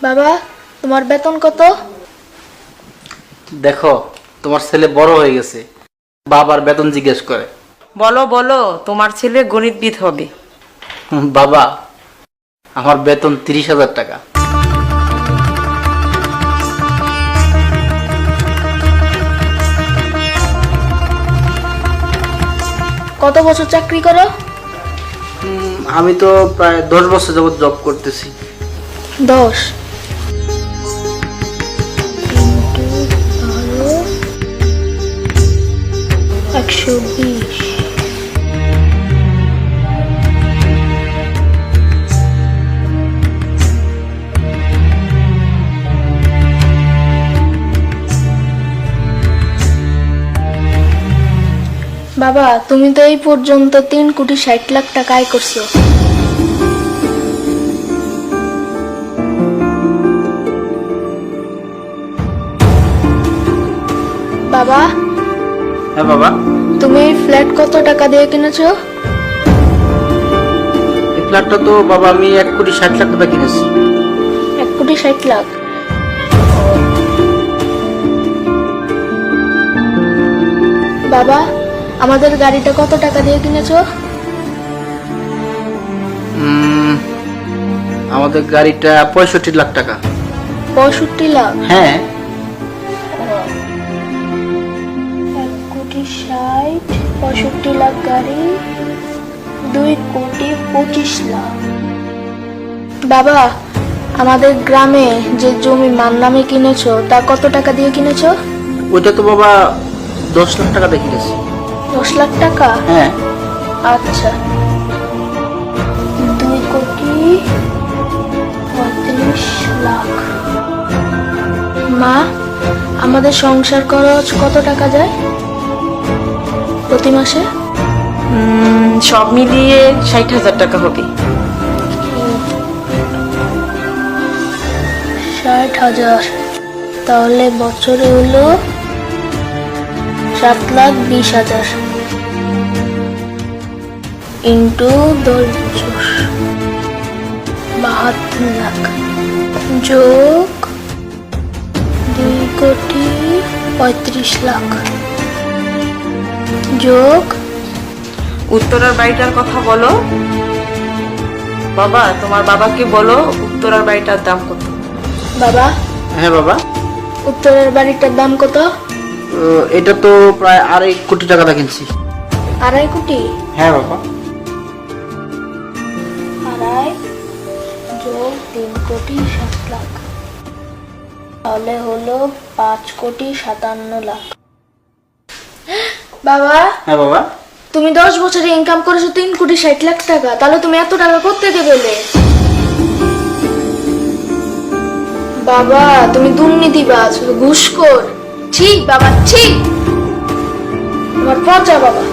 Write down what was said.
বাবা, তোমার বেতন কত? দেখো, তোমার ছেলে বড় হয়ে গেছে, বাবার বেতন জিজ্ঞেস করে। বলো বলো, তোমার ছেলে গণিতবিদ হবে। বাবা, আমার বেতন 30,000 টাকা। কত বছর চাকরি করো? আমি তো প্রায় 10 বছর যাবত জব করতেছি। 10 120। বাবা, তুমি তো এই পর্যন্ত 3,60,00,000 টাকা আয় করছো। বাবা, হ্যাঁ বাবা, তুমি এই ফ্ল্যাট কত টাকা দিয়ে কিনেছো? এই ফ্ল্যাটটা তো বাবা আমি 1,60,00,000 টাকা কিনেছি। 1,60,00,000। বাবা, আমাদের গাড়িটা কত টাকা দিয়ে কিনেছো? আমাদের গাড়িটা 65,00,000 টাকা। 65,00,000? হ্যাঁ। 1,60,00,000, 65,00,000 গাড়ি, 2,25,00,000। বাবা, আমাদের গ্রামে যে জমি মার নামে কিনেছো তা কত টাকা দিয়ে কিনেছো? ওইটা তো বাবা 10 লাখ টাকা দিয়ে কিনেছি। 10 লাখ টাকা? হ্যাঁ। আচ্ছা, 2,35,00,000। মা, আমাদের সংসার খরচ কত টাকা যায় প্রতি মাসে? সব মিলিয়ে 60,000 টাকা হবে। 60,000। তাহলে বছরে হলো 7,20,000 ইন্টু 10 বছর 72 লাখ যোগ 2,35,00,000 যোগ উত্তরার বাড়িটার কথা বলো। বাবা, তোমার বাবাকে বলো উত্তরার বাড়িটার দাম কত। বাবা, হ্যাঁ বাবা, উত্তরের বাড়িটার দাম কত? এটা তো প্রায় 2.5 কোটি টাকা দিয়ে কিনছি। 2.5 কোটি? হ্যাঁ বাবা। 2.5 যোগ 3,07,00,000 তাহলে হলো 5,57,00,000। বাবা, হ্যাঁ বাবা, তুমি 10 বছরে ইনকাম করেছো 3,60,00,000 টাকা, তাহলে তুমি এত টাকা কোত্থেকে পেলে? বাবা, তুমি দুর্নীতিবাজ, ঘুষখোর। ছি বাবা, ছি। আমার পচা বাবা।